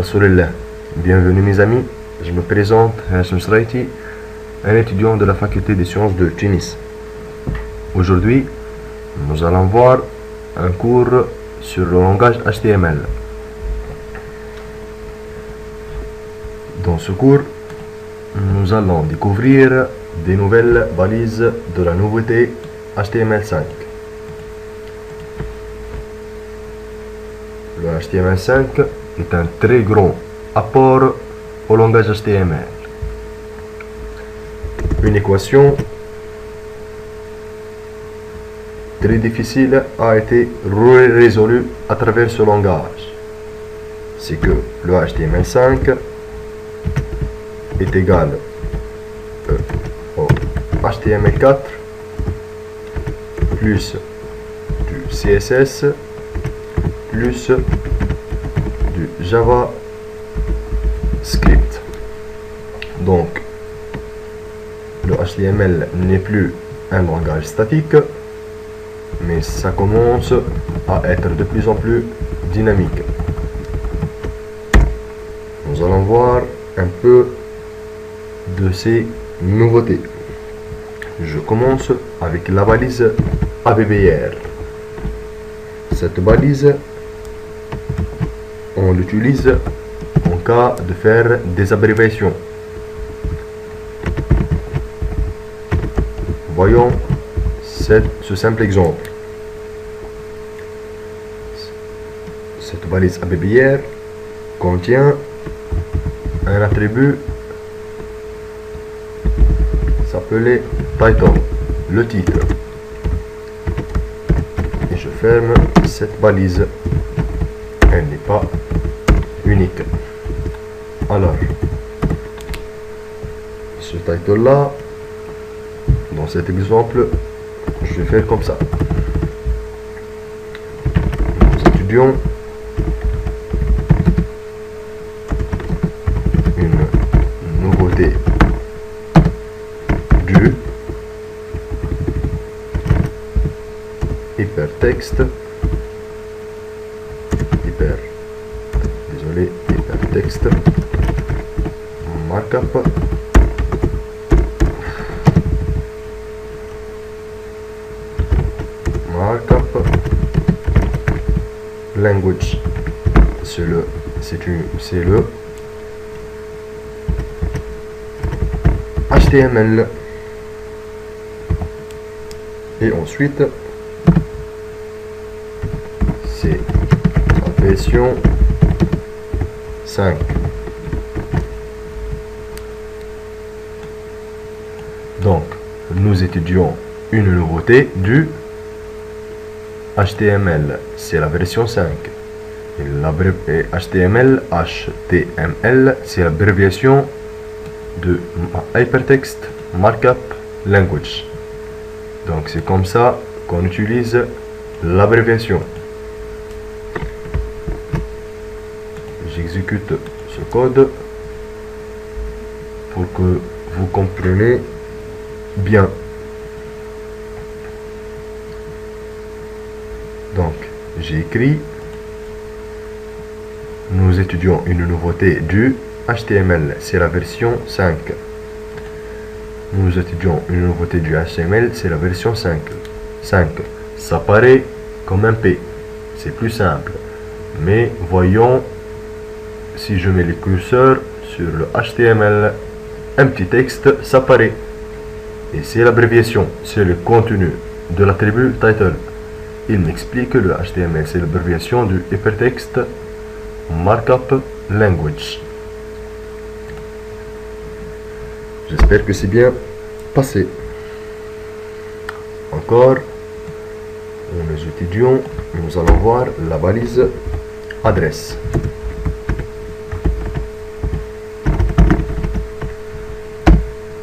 Rasulullah. Bienvenue mes amis, je me présente Hashim Sraiti, un étudiant de la faculté des sciences de Tunis. Aujourd'hui, nous allons voir un cours sur le langage HTML. Dans ce cours, nous allons découvrir des nouvelles balises de la nouveauté HTML5. Le HTML5 est un très grand apport au langage HTML. Une équation très difficile a été résolue à travers ce langage. C'est que le HTML5 est égal au HTML4 plus du CSS plus du JavaScript. Donc, le HTML n'est plus un langage statique, mais ça commence à être de plus en plus dynamique. Nous allons voir un peu de ces nouveautés. Je commence avec la balise ABBR. Cette balise, on l'utilise en cas de faire des abréviations. Voyons ce simple exemple. Cette balise ABBR contient un attribut s'appelait title, le titre. Et je ferme cette balise. Elle n'est pas unique. Alors, ce title là, dans cet exemple, je vais faire comme ça. Nous étudions une nouveauté du hypertexte hypertexte markup language. C'est le HTML. Et ensuite c'est la version 5. Donc nous étudions une nouveauté du HTML, c'est la version 5. Et HTML, c'est l'abréviation de Hypertext Markup Language. Donc c'est comme ça qu'on utilise l'abréviation. J'exécute ce code pour que vous compreniez bien. Donc j'ai écrit: nous étudions une nouveauté du HTML, c'est la version 5. Nous étudions une nouveauté du HTML, c'est la version 5. Ça paraît comme un P, c'est plus simple. Mais voyons, si je mets le curseur sur le HTML, un petit texte s'apparaît. Et c'est l'abréviation, c'est le contenu de l'attribut title. Il m'explique que le HTML, c'est l'abréviation du Hypertext Markup Language. J'espère que c'est bien passé. Encore, nous étudions, nous allons voir la balise adresse.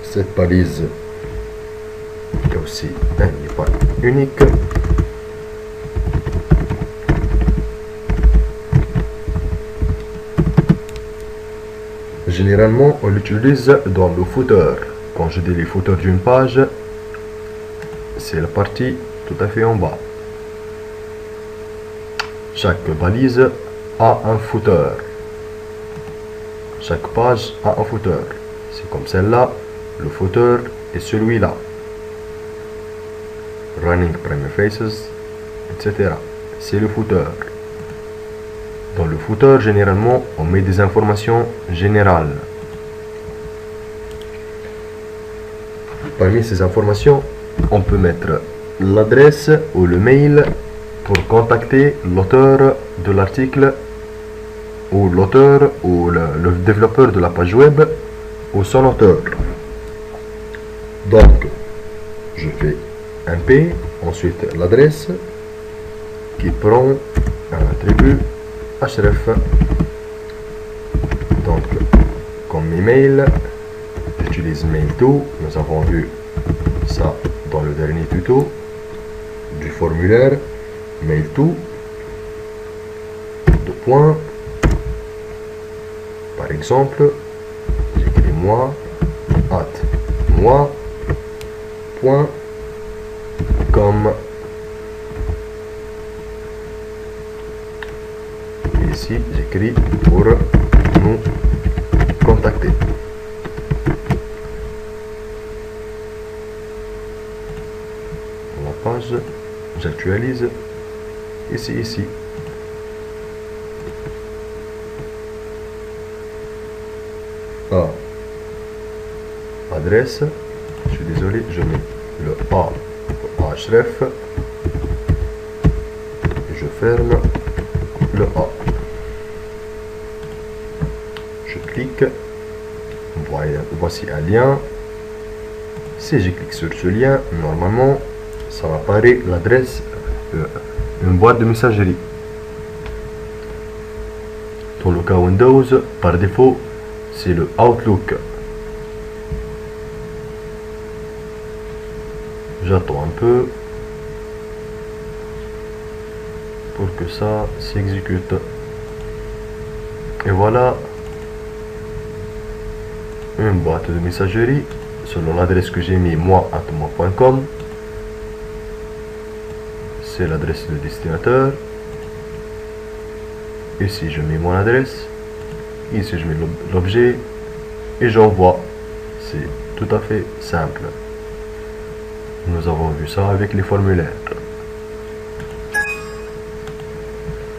Cette balise est aussi, elle n'est pas unique. Généralement, on l'utilise dans le footer. Quand je dis les footers d'une page, c'est la partie tout à fait en bas. Chaque balise a un footer. chaque page a un footer. C'est comme celle-là, le footer est celui-là. Running Premier Faces, etc. C'est le footer. Dans le footer, généralement, on met des informations générales. Parmi ces informations, on peut mettre l'adresse ou le mail pour contacter l'auteur de l'article ou l'auteur ou le développeur de la page web ou son auteur. Donc, je fais un P, ensuite l'adresse qui prend un attribut href. Donc, comme email, j'utilise mail2. Nous avons vu ça dans le dernier tuto du formulaire mail2. Deux points. Par exemple, j'écris moi .com. Ici, j'écris pour nous contacter. La page, j'actualise ici. Adresse, je suis désolé, je mets le A pour href et je ferme le A. Je clique, voici un lien. Si je clique sur ce lien, normalement ça apparaît l'adresse, une boîte de messagerie. Dans le cas Windows, par défaut, c'est le Outlook. J'attends un peu pour que ça s'exécute. Et voilà une boîte de messagerie selon l'adresse que j'ai mis moi@moi.com. C'est l'adresse du destinataire. Ici je mets mon adresse. Ici je mets l'objet et j'envoie. C'est tout à fait simple. Nous avons vu ça avec les formulaires.